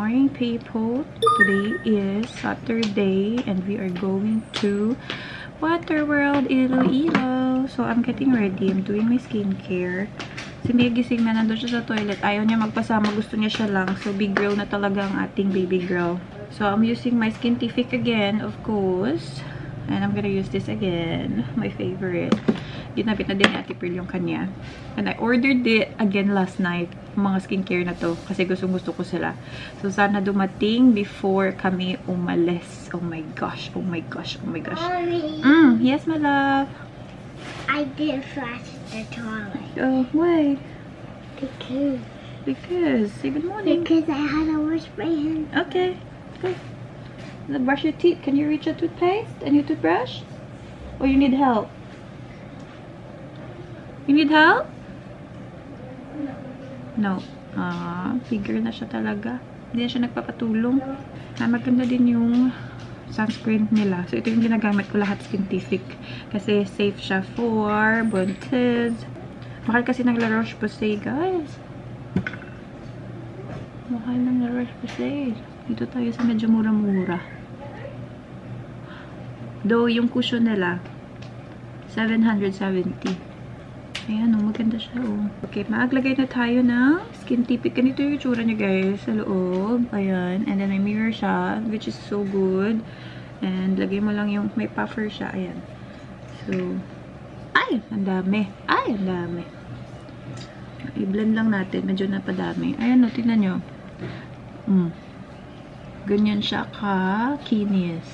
morning, people. Today is Saturday and we are going to Waterworld Iloilo. So, I'm getting ready. I'm doing my skincare. Si Mia gising na, nandun siya sa toilet. Ayaw niya magpasama. Gusto niya siya lang. So, big girl na talaga ang ating baby girl. So, I'm using my Skintific again, of course. And I'm gonna use this again. My favorite. Ginamit na din ni Ate Pearl yung kanya. And I ordered it again last night. Mga skincare na to. Kasi gusto ko sila. So, sana dumating before kami umalis. Oh my gosh. Oh my gosh. Oh my gosh. Mommy, Yes, my love. I didn't flush the toilet. Oh, why? Because Say good morning. I had to wash my hands. Okay. Go. Now brush your teeth. Can you reach a toothpaste and your toothbrush? Or you need help? You need help? No. Bigger na siya talaga. Hindi na siya nagpapatulong. Maganda din yung sunscreen nila. So, ito yung ginagamit ko lahat Skintific. Kasi safe siya for buntis. Mahal kasi ng La Roche-Posay, guys. Mahal ng La Roche-Posay. Dito tayo sa medyo mura-mura. Though, yung cushion nila, 770. Ayan, maganda siya, oh. Okay, maglagay na tayo ng Skintific. Ganito yung itsura niya, guys, sa loob. Ayan. And then, may mirror siya, which is so good. And, lagay mo lang yung, may puffer siya. Ayan. So, ay! Ang dami. Ay! Ang dami. I-blend lang natin. Medyo napadami. Ayan, tingnan nyo. Ganyan siya ka-kinis.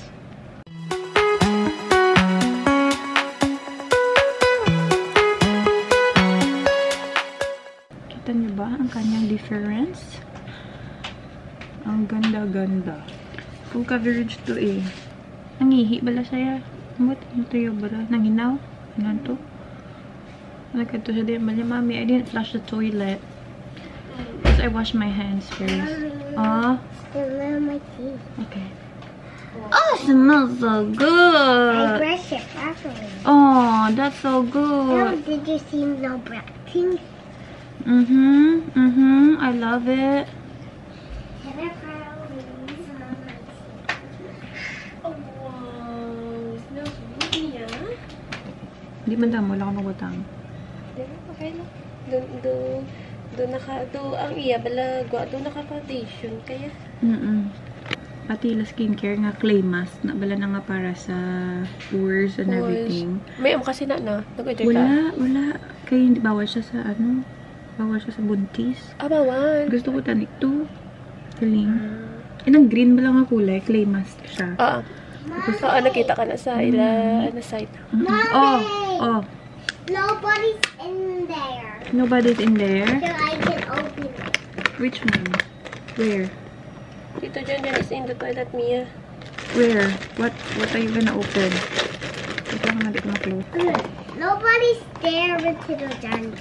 Kita niyo ba ang kanyang difference? Ang ganda-ganda. Full coverage to eh. Nangihi bala siya. What? Ano tayo bala? Nanginaw? Ano to? Nagkado siya din. Bali, mami, I didn't flush the toilet. Because I wash my hands first. Still my teeth. Okay. Oh, it smells so I good. brush it properly. Oh, that's so Oh, good. did you see no black teeth? I love it. Can I probably use some of my teeth? Oh, wow. Smells really, ah. Hindi man damo, wala ka magutang. Okay lang. Doon ang iya, balagwa. Doon naka-foundation. Kaya, Pati la skincare nga clay mask na bala na nga para sa pores and everything. may kasi na. Nag-order ka? Wala. Kaya hindi bawal siya sa ano. Bawal siya sa buntis. Bawal. Gusto ko tanik to. Galing. Ang green ba lang ang kulay? Clay mask siya. Nakita ka na sa site. Oh. Nobody's in there. Nobody's in there? So I can open it. Which one? Where? Dito dyan is in the toilet, Mia. Where? What are you gonna open? Ito lang natin kung ma-close. Nobody's there with the dungeon.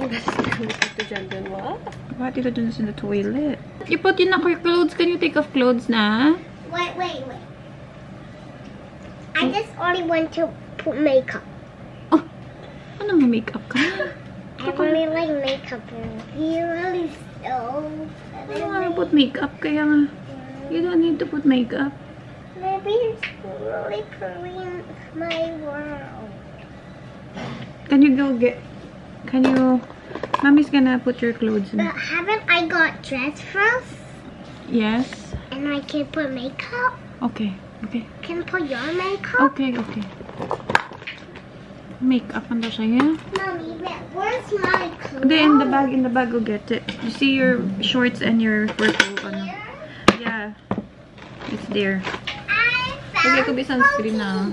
Dito dyan. What? Bakit ito dun in the toilet? You put in your clothes. Can you take off clothes na? Wait. I just only want to put makeup. Ano mo makeup ka? I only like makeup and really so. I don't wanna put makeup kaya nga. You don't need to put makeup. Maybe it's really ruin my world. Can you Mommy's gonna put your clothes in. But haven't I got dress first? Yes. And I can put makeup? Okay. Can I put your makeup? Okay. Makeup and siya, yeah? Mommy, where's my clothes? In the bag, go get it. You see your shorts and your purple one. Here? Yeah. It's there. I Lagay ko found ba sunscreen na?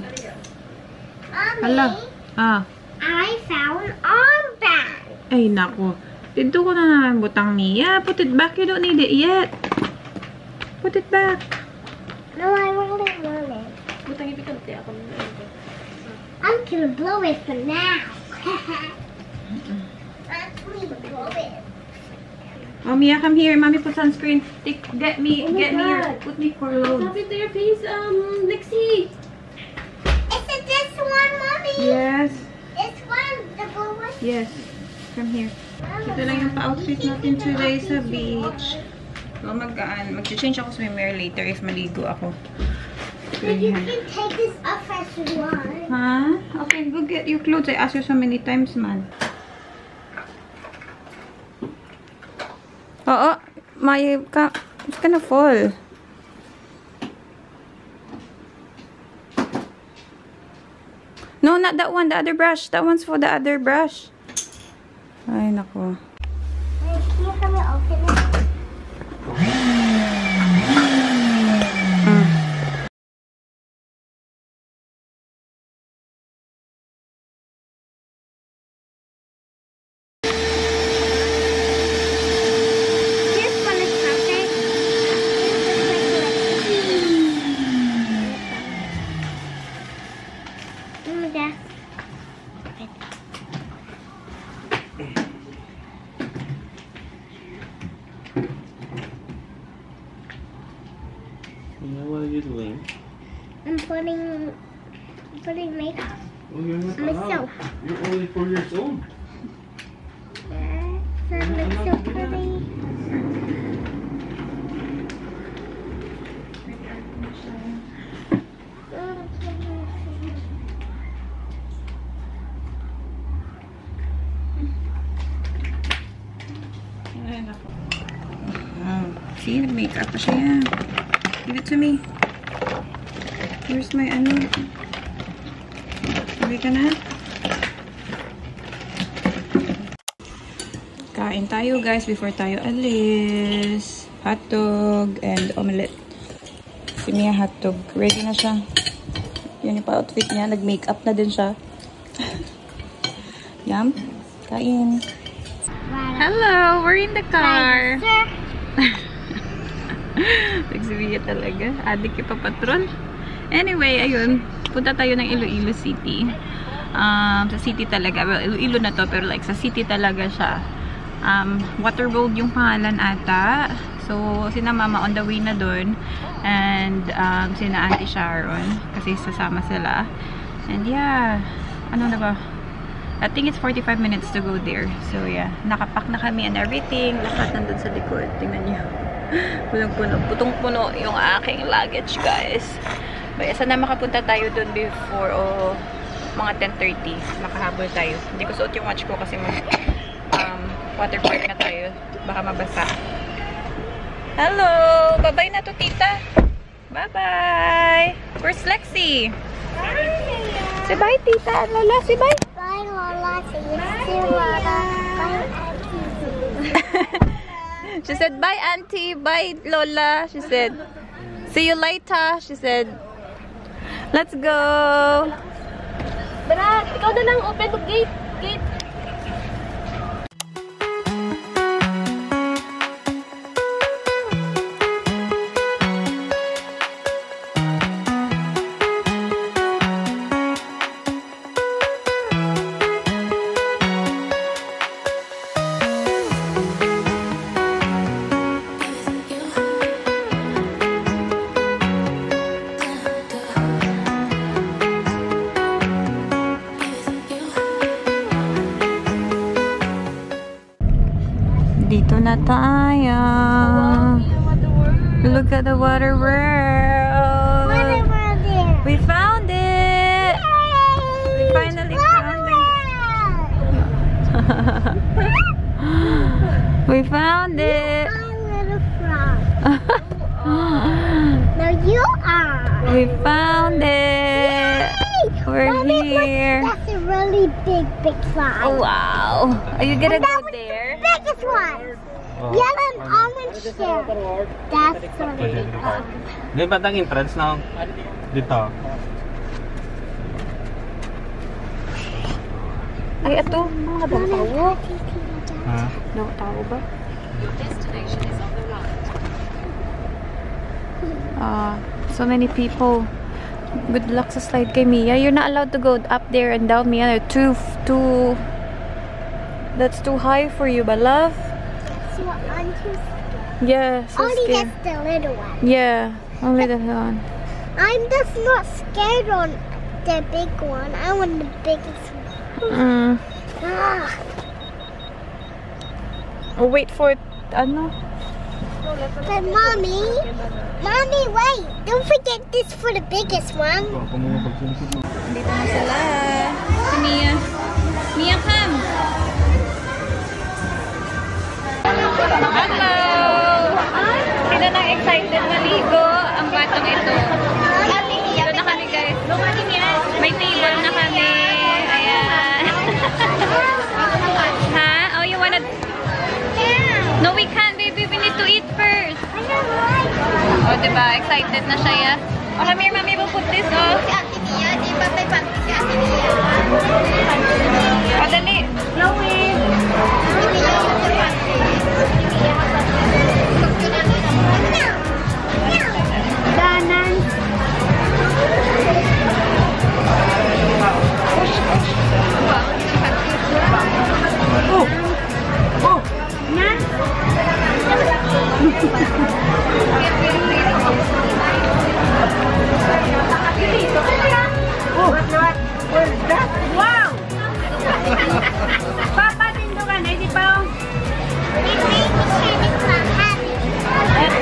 Mommy, Hala. I found armband. Ay, nako. Dito ko na naman butang, Mia. Put it back. You don't need it yet. Put it back. No, I really want it. Butang ibigante ako na I'm gonna blow it for now. Blow it. Oh, Mia, come here. Mommy put sunscreen. Get me God. put me for load. Stop it there, please. Lexi. Is it this one, Mommy? Yes. This one, the blue one? Yes. Come here. Ito lang yung pa-outfit natin today sa beach. So, mag-change ako swimwear later if maligo ako. But you can take this off as you want. Huh? Okay, go get your clothes. I asked you so many times, man. Oo. It's gonna fall. No, not that one. The other brush. That one's for the other brush. Ay, nako. Wait, can you help me open it? This one is perfect. Okay. What are you doing? I'm putting makeup Oh, you're not myself. allowed. You're only 4 years old. Yes, that looks so pretty. Ay, nako. Wow. See, nag-makeup pa siya. Give it to me. Where's my ano? Sabi ka na? Kain tayo, guys, before tayo alis. Hotdog and omelette. Si Mia hotdog. Ready na siya. Yan yung pa-outfit niya. Nag-makeup na din siya. Yum. Kain. Hello! We're in the car. Nagsabiya talaga. Adik ipapatrol. Anyway, ayun. Punta tayo ng Iloilo City. Sa city talaga. Well, Iloilo na to, pero like sa city talaga siya. Waterworld yung pangalan ata. So, sina mama on the way na dun. And sina Auntie Sharon. Kasi sasama sila. And yeah. Ano na ba? I think it's 45 minutes to go there. So yeah. Nakapack na kami and everything. Lahat nandun sa likod. Tingnan niyo. Punong-puno. Putong-puno yung aking luggage, guys. But sana makapunta tayo dun before mga 10:30. Makahabol tayo. Hindi ko suot yung watch ko kasi water park na tayo. Baka mabasa. Hello! Bye-bye na to, tita. Bye-bye! Where's Lexi? Say bye, tita. Lola, say bye. Bye, Lola. See you, Lola. Bye, Auntie. She said, bye, Auntie. Bye, Lola. She said, see you later. She said, let's go. Brad, ikaw na lang. Open the gate. Gate. Dito na tayo. Look at the water world. We found it. We finally found it. We found it. Little frog. No, you are. We found it. We're here. That's a really big slide. Oh, wow. Are you gonna go there? Biggest one. Yellow and orange there. That's really Di ba ang entrance na dito? Ay, ito. Mga bang tao? Ha? No, tao ba? So many people. Good luck sa slide kay Mia. You're not allowed to go up there and down, Mia. That's too high for you, but love. So I'm too Yeah, so only scared. just the little one. Yeah, only the one. I'm just not scared on the big one. I want the biggest one. Ah. Wait for ano? But mommy, wait! Don't forget this for the biggest one. Dito na sila. Si Mia. Mia, come! Hello! Sino nang excited maligo? Ang batang ito. Dito na kami, guys. May table na kami. Ayan. Ha? Oh, you wanna... No, we can't, baby. We need to eat first. Oh, diba? Excited na siya, ya. Oh, come here, mommy. We'll put this, oh. Oh, dali. No way. Danan. Oh. Oh. Nan. Oh. Wow. Papa, tindukan. Ay, di pa.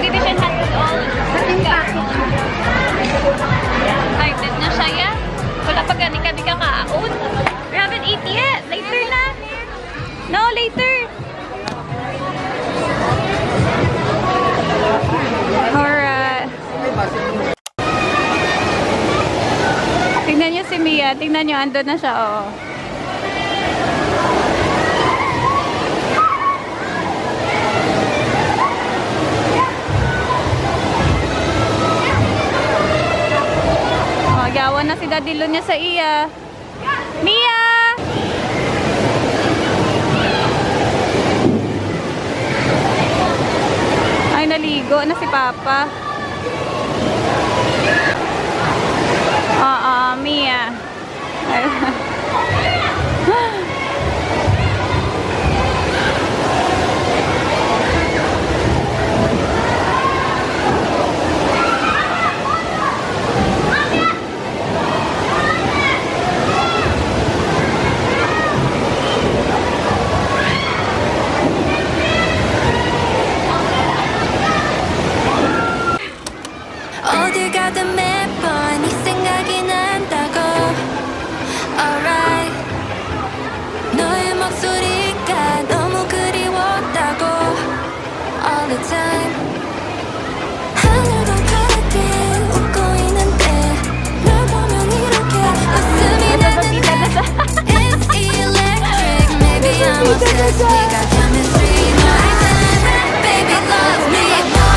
Division has it all. Excited na siya, ya. Wala pa gani kami kakaon. We haven't eat yet. Later na. No, later. Alright. Tingnan niyo si Mia. Tingnan niyo, andun na siya, oh. Magawan na si Daddy Lu niya sa iya. Mia! Ay, naligo na si Papa. Mia. 어딜 가든 매번 네 생각이 난다고. Alright. 너의 목소리가 너무 그리웠다고. All the time. 하늘도 파랗게 웃고 있는데 널 보면 이렇게 웃음이 나는데. It's electric. Maybe I'm obsessed. We got chemistry. 너의 time. Baby love me more.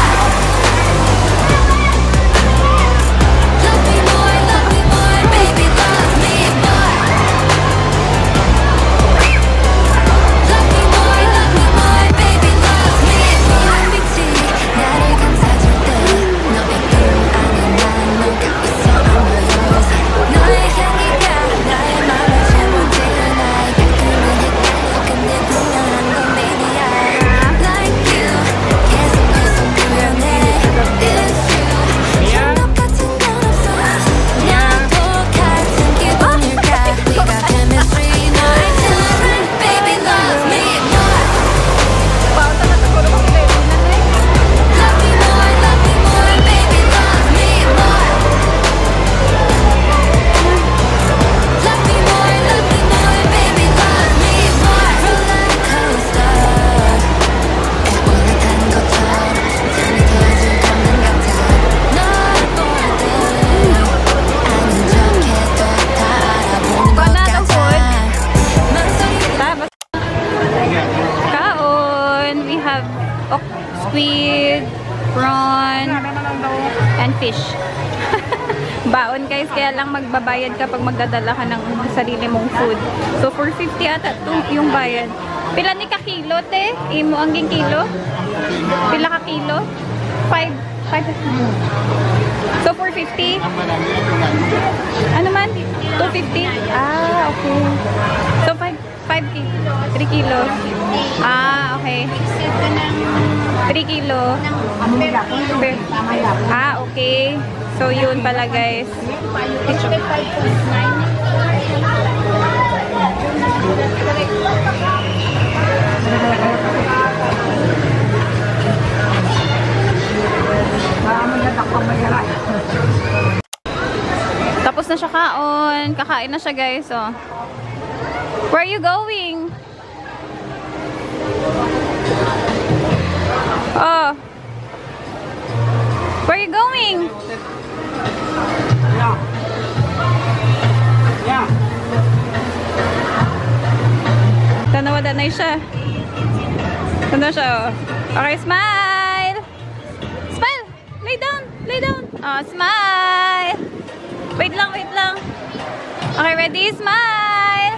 Squid, prawn, and fish. Baon guys, kaya lang magbabayad kapag magdadala ka ng sarili mong food. So 450 ata yung bayad. Pila ni ka kilo te? Imo ang kilo? Pila ka kilo? 5. So 450? Ano man? 250? Ah, okay. So 5 kilo. 3 kilo. Ah, okay. 3 kilo. Ah, okay. So, yun pala guys. Tapos na siya kaon. Kakain na siya, guys. Oh. Where are you going? Oh. Where are you going? Tanawadan na siya. Tanaw siya, oh. Okay, smile! Smile! Lay down! Lay down! Oh, smile! Wait lang, wait lang. Okay, ready? Smile!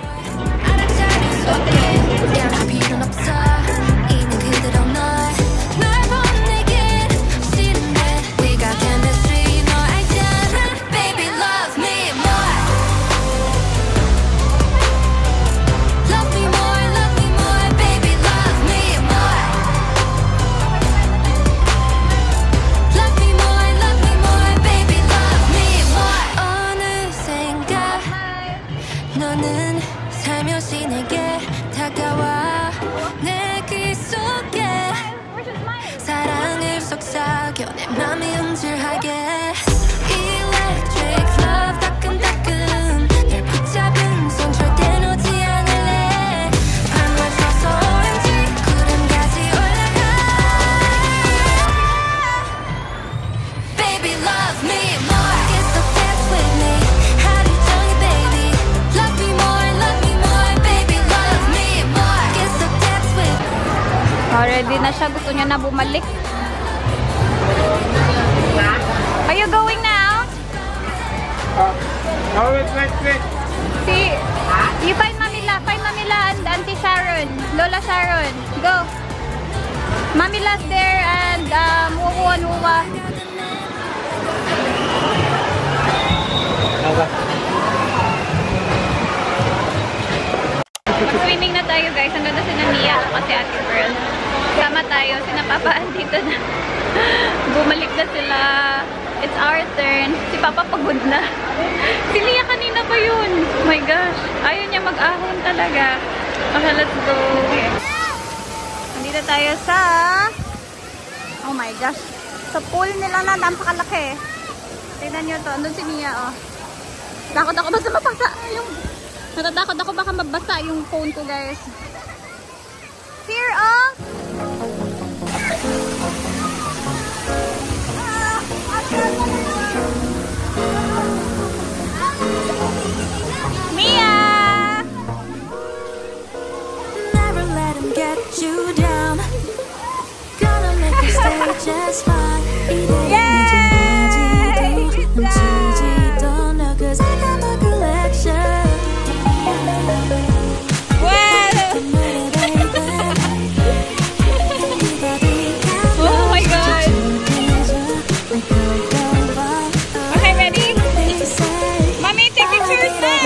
너는 살며시 내게 다가와 내 귀 속에 사랑을 속삭여 내 맘이 움찔하게 Electric love 따끈따끈 널 붙잡은 손 절대 놓지 않을래 밤맞춰서 오렌지 구름까지 올라가 Baby love me more Get so fast with me 하루 종일 baby Love me more baby love me more Get so fast with me Already na siya. Gusto niya na bumalik. Are you going now? Oh, wait. See, you find Mamila and Auntie Sharon, Lola Sharon. Go. Mamila's there and Wuwa. Mag-swimming na tayo, guys. Ang ganda si Nia kasi Ate Pearl. Sama tayo. Sinapapaan dito na. Bumalik na sila. It's our turn. Si Papa pagod na. Si Nia kanina pa yun. Oh my gosh. Ayaw niya mag-ahon talaga. Okay, let's go. Nandito tayo sa... Oh my gosh. Sa pool nila na napakalaki. Tignan nyo to. Andun si Nia, oh. Takot ako basta mapasa yung... Natatakot ako baka mabasa yung phone ko, guys. Here, oh! Mia! Never let him get you down Gonna make you stay just fine Yay! don't know cause I got my collection Oh my god! Okay, ready? Mommy, take pictures now!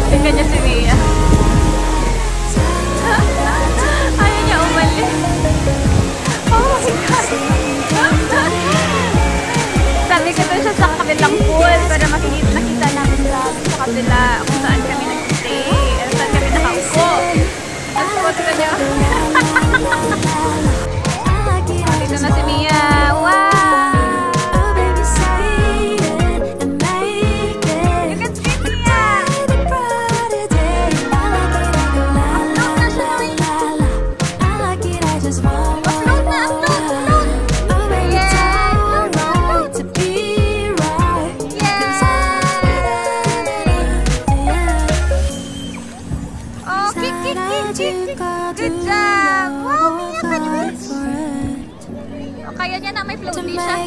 Tingnan niya si Mia. Ayaw niya umalis. Oh my God. Sabi ko doon siya sa kabilang pool para nakita namin sa kabila kung saan kami nag-stay. Saan kami nakaupo. Tapos ko niya. Dito na si Mia. Wow! Good job! Wow, Mia, galing! Kaya niya na may floaty siya.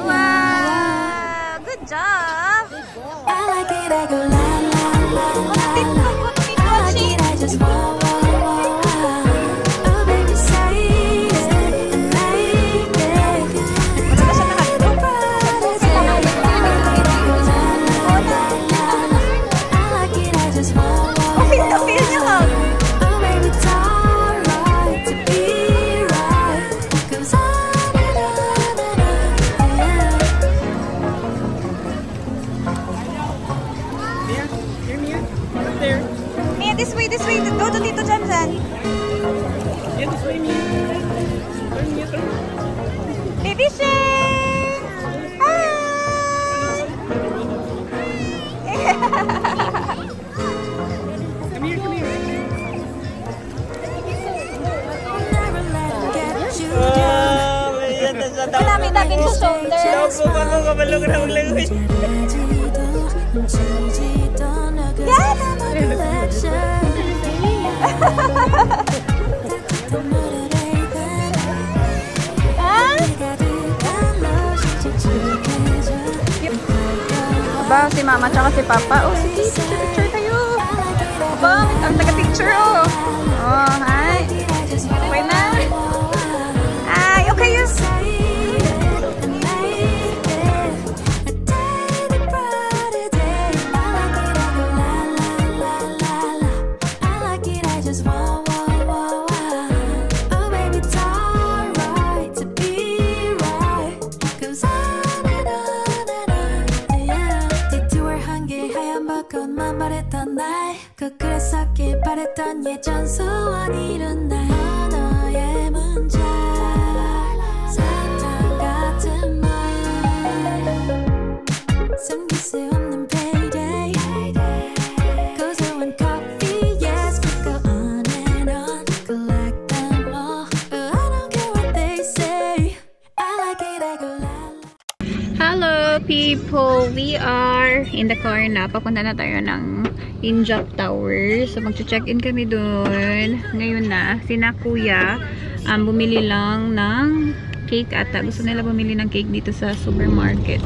Wow! Good job! I like it, I go la la la la. I like it, I just wow wow wow. Oh baby, say Ba, si mama tsaka si papa. Oh, sige, picture tayo. Ba, ang taga-picture, oh. Oh, hi. Okay na. Ay, okay yun. 그래서길 바랬던 예전 소원 이룬 날 너의 문자 사탕 같은 말 숨길 수 없는 payday 고소한 coffee yes we go on and on collect them all I don't care what they say I like it I go la la. Hello people, we are in the car na. Papunta na tayo ng Injap Tower. So, mag-check-in kami doon. Ngayon na, sina kuya, bumili lang ng cake ata. Gusto nila bumili ng cake dito sa supermarket.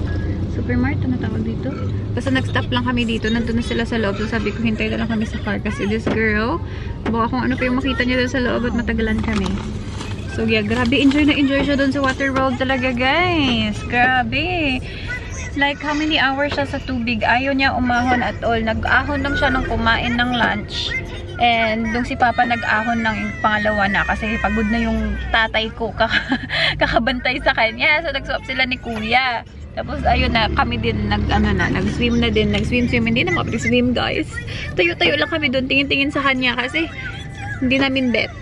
Supermarket? Ano tawag dito? Basta nag-stop lang kami dito. Nandun na sila sa loob. So, sabi ko, hintay na lang kami sa car. Kasi this girl, baka kung ano pa yung makita niya doon sa loob at matagalan kami. So, yeah, grabe. Enjoy na enjoy siya doon sa Water World talaga, guys. Grabe. Like, how many hours siya sa tubig? Ayaw niya umahon at all. Nag-ahon lang siya nung kumain ng lunch. And, nung si Papa nag-ahon ng pangalawa na. Kasi pagod na yung tatay ko kakabantay sa kanya. So, nag-swap sila ni Kuya. Tapos, ayun na, kami din nag-swim na din. Nag-swim. Hindi na makapag-swim, guys. Tayo-tayo lang kami doon. Tingin-tingin sa kanya. Kasi, hindi namin bet.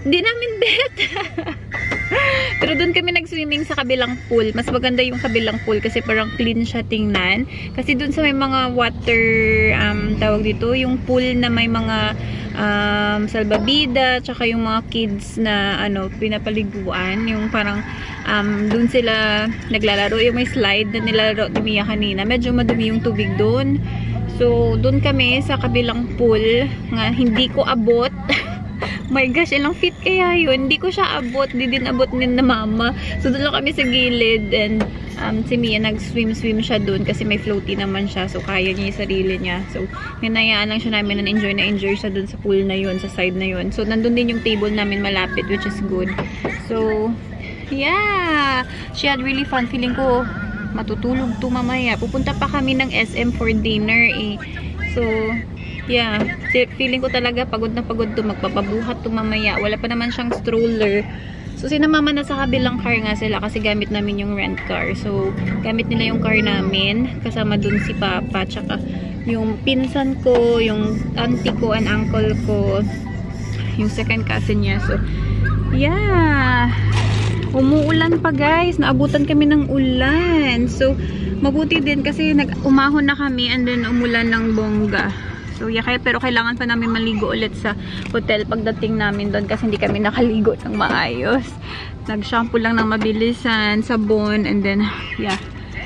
Pero doon kami nag-swimming sa kabilang pool. Mas maganda yung kabilang pool kasi parang clean siya tingnan. Kasi doon sa may mga water, tawag dito, yung pool na may mga salbabida, tsaka yung mga kids na pinapaliguan. Yung parang doon sila naglalaro. Yung may slide na nilalaro ni Mia kanina. Medyo madumi yung tubig doon. So, doon kami sa kabilang pool nga hindi ko abot. My gosh, ilang feet kaya yun? Hindi ko siya abot. Hindi din abot din na mama. So, doon lang kami sa gilid. And si Mia nag-swim siya doon kasi may floaty naman siya. So, kaya niya yung sarili niya. So, hinayaan lang siya namin na enjoy siya doon sa pool na yun, sa side na yun. So, nandun din yung table namin malapit, which is good. So, yeah. She had really fun. Feeling ko, matutulog to mamaya. Pupunta pa kami ng SM for dinner eh. So, yeah, feeling ko talaga pagod na pagod to, magpapabuhat to mamaya. Wala pa naman siyang stroller. So, sinamama na sa kabilang car nga sila kasi gamit namin yung rent car. So, gamit nila yung car namin. Kasama dun si Papa, tsaka yung pinsan ko, yung auntie ko and uncle ko, yung second cousin niya. So, yeah. Umuulan pa, guys. Naabutan kami ng ulan. So, mabuti din kasi umahon na kami and then umulan ng bongga. So, yeah, pero kailangan pa namin maligo ulit sa hotel pagdating namin doon kasi hindi kami nakaligo ng maayos. Nag-shampoo lang ng mabilisan, sabon, and then, yeah.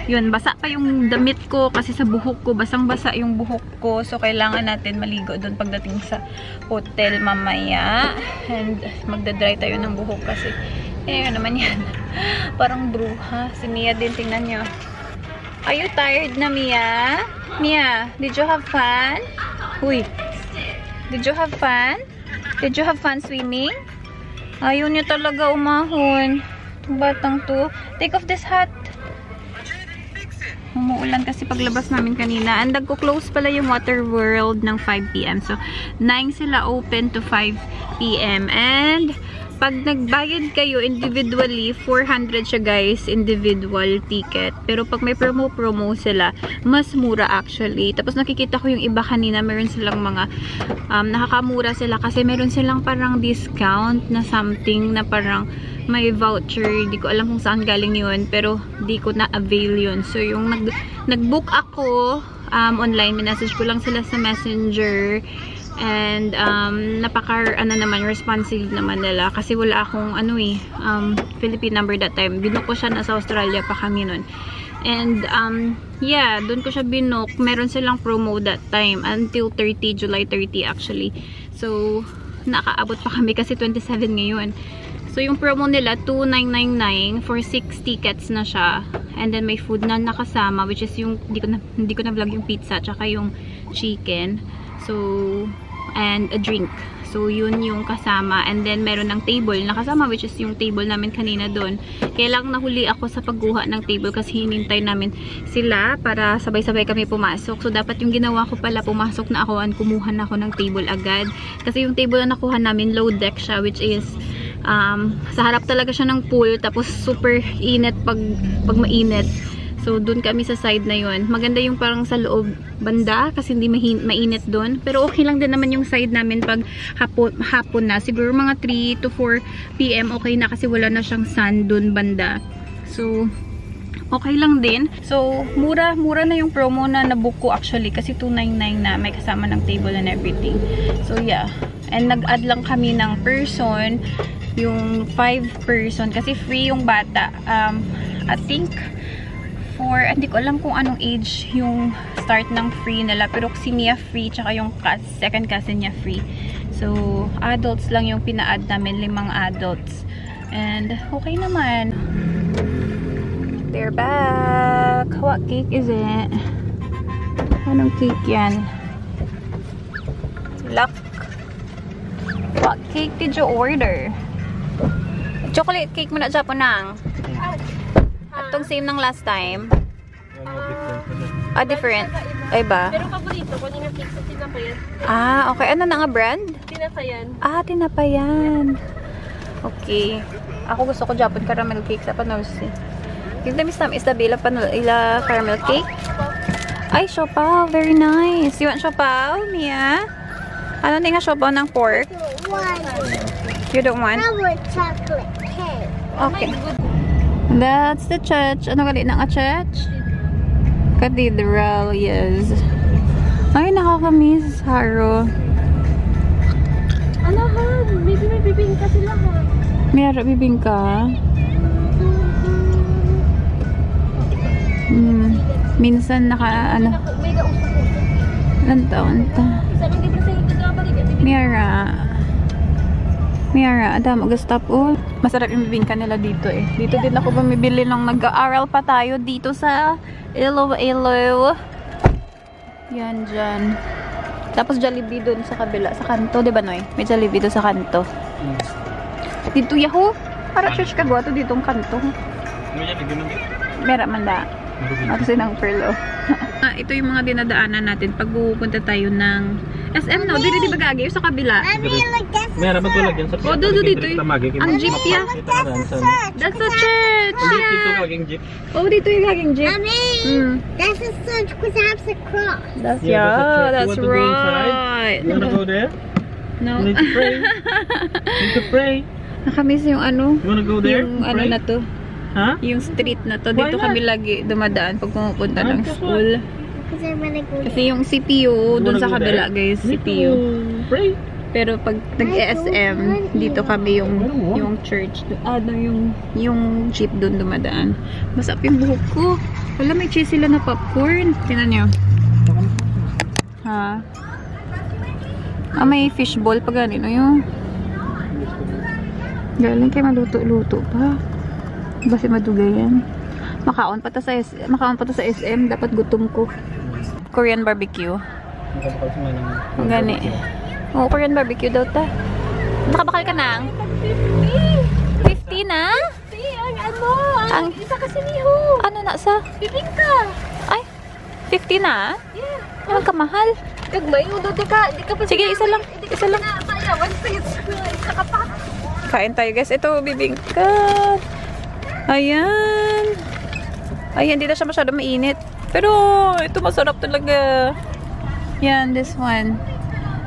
Yun, basa pa yung damit ko kasi sa buhok ko, basang-basa yung buhok ko. So, kailangan natin maligo doon pagdating sa hotel mamaya. And, magdadry tayo ng buhok kasi, yun naman yan. Parang bruha. Si Mia din, tingnan nyo. Are you tired na, Mia? Mia, did you have fun? Uy, did you have fun? Did you have fun swimming? Ayaw niya talaga umahon. Itong batang to. Take off this hat. Umuulan kasi paglabas namin kanina. And nagko-close pala yung Water World ng 5 PM. So, 9 sila open to 5 PM. And pag nagbayad kayo individually, 400 siya, guys, individual ticket. Pero pag may promo sila, mas mura actually. Tapos nakikita ko yung iba kanina, meron silang mga nakakamura sila kasi meron silang parang discount na something na parang may voucher. Di ko alam kung saan galing yun, pero di ko na-avail yun. So, yung nag-book ako online, minessage ko lang sila sa Messenger. And naman responsive naman nila kasi wala akong Philippine number that time. Binook ko siya, nasa Australia pa kami nun. And yeah, doon ko siya binook. Meron silang promo that time until July 30 actually. So nakaabot pa kami kasi 27 ngayon. So yung promo nila 2,999 for 6 tickets na siya. And then may food na nakasama, which is yung hindi ko na vlog yung pizza tsaka yung chicken. So and a drink. So yun yung kasama. And then meron ng table na kasama, which is yung table namin kanina doon. Kaya lang nahuli ako sa pagguha ng table kasi hinintay namin sila para sabay-sabay kami pumasok. So dapat yung ginawa ko pala, pumasok na ako and kumuha na ako ng table agad. Kasi yung table na nakuha namin, low deck siya, which is sa harap talaga siya ng pool. Tapos super init pag mainit. So, doon kami sa side na yun. Maganda yung parang sa loob banda kasi hindi mainit doon. Pero okay lang din naman yung side namin pag hapon na. Siguro mga 3 to 4 PM okay na kasi wala na siyang sun doon banda. So, okay lang din. So, mura na yung promo na nabook ko actually kasi 299 na may kasama ng table and everything. So, yeah. And nag-add lang kami ng person, yung 5 person kasi free yung bata. I think hindi ko alam kung anong age yung start ng free nila. Pero si Mia free, tsaka yung second cousin niya free. So, adults lang yung pina-add namin, 5 adults. And, okay naman. They're back. What cake is it? Anong cake yan? Luck. What cake did you order? Chocolate cake mo na Japonang. Itong same ng last time. Different. Ay ba? Pero paborito ko yung cake sa tinapayan. Okay. Ano na nga brand? Tinapayan. Tinapayan. Okay. Ako gusto ko Japon caramel cake sa Panolsi. Yung tamis namin is the Bella caramel cake. Ay, siopaw. Very nice. You want siopaw, Mia? Ano nga siopaw ng pork? You don't want? I want chocolate cake. Okay. That's the church. Ano gali na nga church? Cathedral, yes. Ay, nakakamiss, Haro. Ano ha? Maybe may bibingka sila ha. Mayroon bibingka? Minsan May kausap. Ilan taon ta? Isa lang dito sa hindi Miara, adam, mag-stop all. Masarap yung bibingka nila dito eh. Dito din ako bumibili nung nag-aaral pa tayo dito sa Iloilo. Yan dyan. Tapos Jollibee dun sa kabila, sa kanto, di ba Noy? May Jollibee dun sa kanto. Dito yaho. Para church ka to ditong kanto. Meron man da. Kasi ng perlo. Ito yung mga dinadaanan natin pag pupunta tayo ng SM, no? Dito di ba gagi? Sa kabila. Meron ba tulad yan sa dito yung ang jeep ya. That's the church. Dito gaging jeep. Dito yung gaging jeep. That's a church because I have the cross. That's that's right. You wanna go there? No. You need to pray. Need to pray. Nakamiss yung ano. You wanna go there? Yung ano na to. Huh? Yung street na to. Why Dito not? kami lagi dumadaan pag pumupunta ng school. Because I want to go Kasi yung CPU, dun sa go kabila there? guys, CPU. Pray. Pero pag nag-SM, dito kami yung church. Yung jeep dun dumadaan. Masap yung buhok ko. Wala, may cheese sila na popcorn. Tingnan nyo. Ha? May fishball pa ganito yung. Galing kayo maluto-luto pa. Basi madugay yan. Makaon pa to sa SM. Dapat gutom ko. Korean barbecue. Ang gani. Korean barbecue daw ta. Nakabakal ka nang? 50 na? Ang isa kasi niho. ano na sa? Bibingka. Ay, 50 na? Yeah. Ano kamahal? Gagmay yung di ka pa. Sige, isa lang. Isa lang. Sayawan sa isa ka pa. Kain tayo guys. Ito, bibingka. Ayan. Ayan, hindi na siya masyado mainit. Pero, ito masarap talaga. Yan, this one.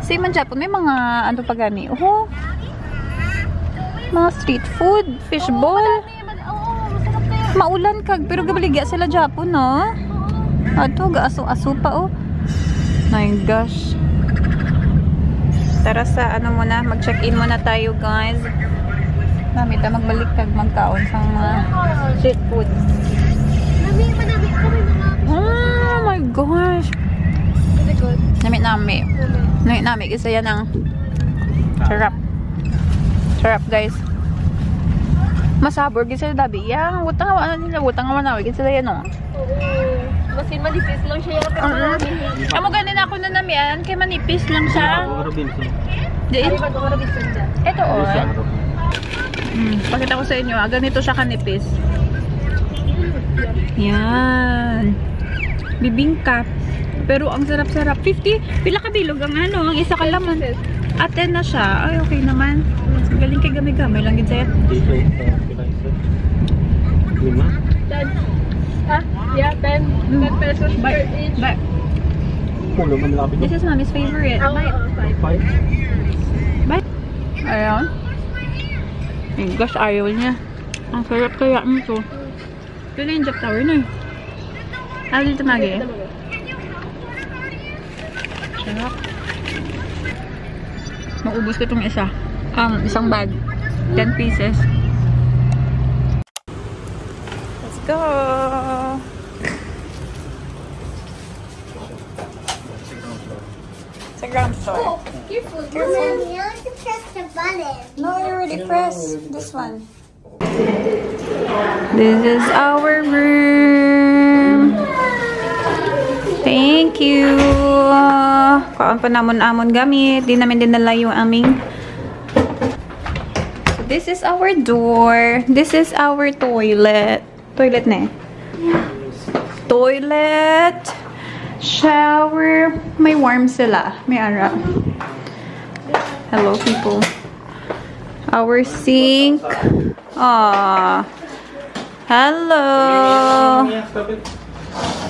Same man Japon. May mga, ano pa gani? Mga street food. Fishball. Masarap na yan. Maulan kag. Pero gabaligya sila Japon, no? Ato, gaaso-aso pa, oh. My gosh. Tara sa ano muna, mag-check-in muna tayo guys. Namit na magbalik kag magkaon sa mga street food. Oh my gosh! Namit. Namit isa yan ang sarap. Sarap guys. Masabor gid sa dabi. Yang utang nga na gid sila yan oh. Masin manipis lang siya. Amo ganin ako na namian kay manipis lang siya. Diin. Ito oh. Pakita ko sa inyo, ganito siya kanipis. Yan. Bibingka. Pero ang sarap-sarap. 50, pila ka bilog ang ano, ang isa ka laman. At 10 na siya. Ay, okay naman. Galing kay gamay-gamay lang gid sa'yo. 5. 10. Ah, yeah, 10. 10 pesos per each. Bye. Pulo man lapit. This is mommy's favorite. Bye. 5. Bye. Ayan. Ay, gosh, ayaw niya. Ang sarap kaya nito. Ito na yung Jack Tower na eh. Ayaw dito magi eh. Sarap. Maubos ko itong isa. Isang bag. 10 pieces. Let's go! It's a ground store. Careful. Mommy, I want to press the button. No, you already pressed this one. This is our room. Thank you. Kaon pa namon-amon gamit. Di namin dinala yung aming. So this is our door. This is our toilet. Toilet na eh. Toilet. Shower. May warm sila. May ara. Hello people. Our sink. Aww. Hello.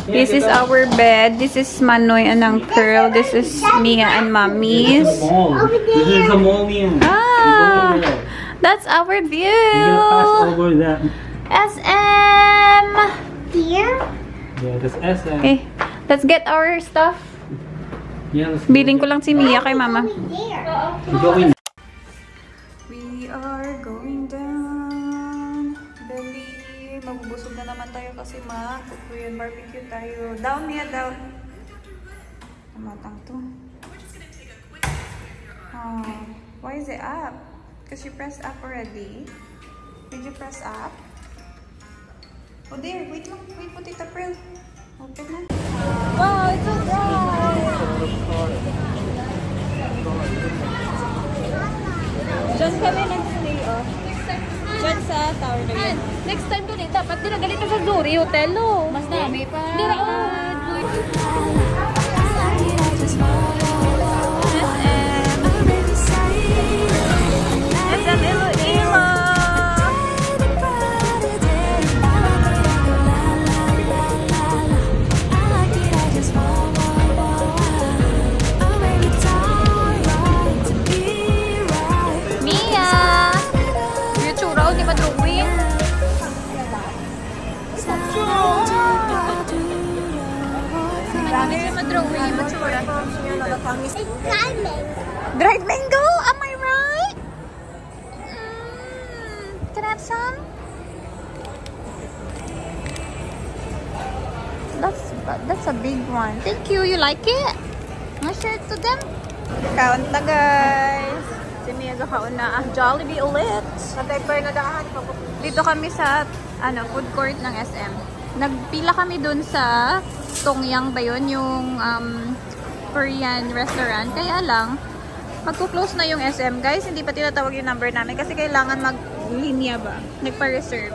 This is our bed. This is Manoy and Uncle. This is Mia and Mommy's. This is the mall room. Ah, that's our view. You're gonna pass over that. SM. Here? Yeah, that's SM. Okay, let's get our stuff. Yeah, let's Biling ko lang si Mia kay Mama. There. go in. We are going down. Belly. Magbubusog na naman tayo kasi Korean barbecue tayo. Down Mia, down. Tamatang to. Oh, why is it up? Because you pressed up already. Did you press up? Oh there, wait lang. Wait po Tita Pearl. Open na. Wow, it's so dry. Diyan kami nag-stay off. Diyan sa tower na yun. Next time doon eh, dapat din nagalito sa Zuri Hotel, no? Mas dami pa. Hindi na, SM Iloilo. Mia! Yung tsura, di ba drawing? Grabe yung madrawing yung matsura. It's diamond. Dried mango? Am I right? Can I have some? That's a big one. Thank you. You like it? Wanna share it to them? Kaon ta guys. Si Mia gakaon na Jollibee ulit. Dito kami sa food court ng SM. Nagpila kami dun sa Tongyang ba yun? Yung Korean restaurant. Kaya lang, magko-close na yung SM. Guys, hindi pa tinatawag yung number namin kasi kailangan mag-linya ba? Nagpa-reserve.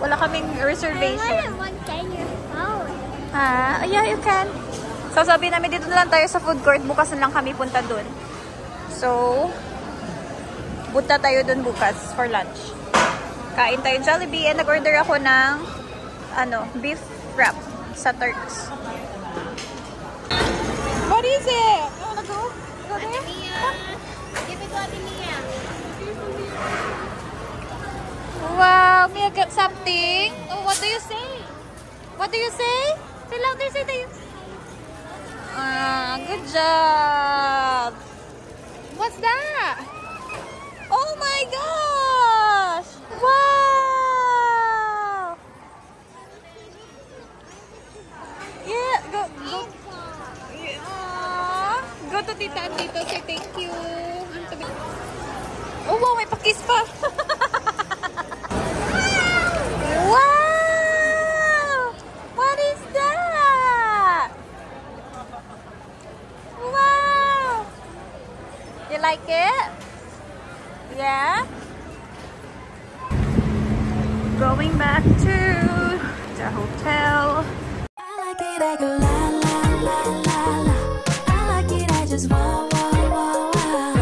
Wala kaming reservation. I want to get your phone. Yeah, you can. So, sabi namin dito na lang tayo sa food court. Bukas na lang kami punta dun. So, punta tayo dun bukas for lunch. Kain tayo Jollibee. And nag-order ako ng beef wrap sa Turks. What is it? You wanna go? Go there? Give it to Mia. Wow, Mia got something. Oh, what do you say? What do you say? Say louder, say that. Good job. what's that? Oh my gosh! Wow! Yeah, go. Yeah. Go to Tita and Tito. Say thank you. Oh wow, may pakis pa. Wow! What is that? Wow! You like it? Yeah? Going back to the hotel. I like it, I go la la la la la. I like it, I just wow wow wow wow.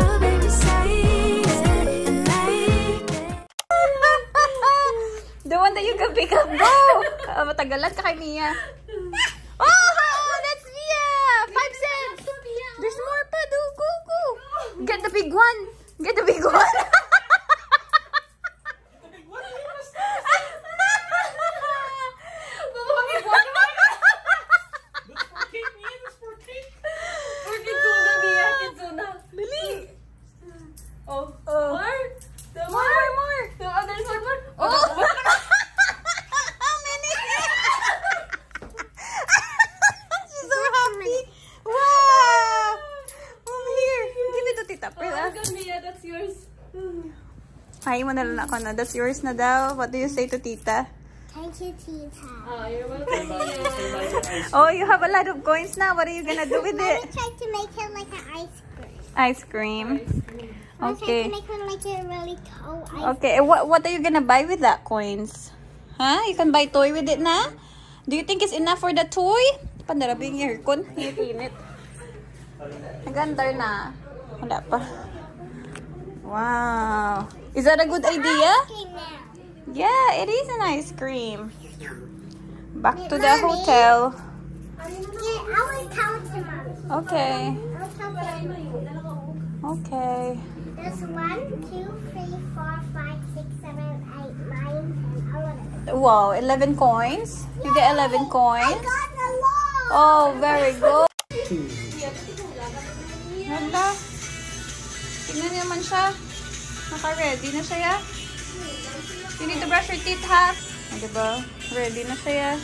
Oh baby, say it and make it. The one that you can pick up. Go! Matagalan ka kay Mia. Oh, that's Mia! 5 cents! There's more pa. Do, go, go. Get the big one. Get the big one. Ay mo na lang ako na. That's yours na daw. What do you say to Tita? Thank you, Tita. Oh, you're welcome. Oh, you have a lot of coins now. What are you gonna do with I it? try to make it like an ice cream. Ice cream. I Okay. try to make it like a really cold ice Okay. What are you gonna buy with that coins? Huh? You can buy toy with it na? Do you think it's enough for the toy? Pandarabing aircon. Init. Nagandar na. Wala pa. Wow. Is that a good idea? cream now. Yeah, it is an ice cream. Back to the hotel. Yeah, I will count them out. Okay. I'll count them. Okay. There's 1, 2, 3, 4, 5, 6, 7, 8, 9, 10, 11. Wow, 11 coins. You get 11 I coins. got the law. Oh, very good. Ganda. Tingnan niyo naman siya. Naka-ready na siya. You need to brush your teeth, ha? O, diba? Ready na siya.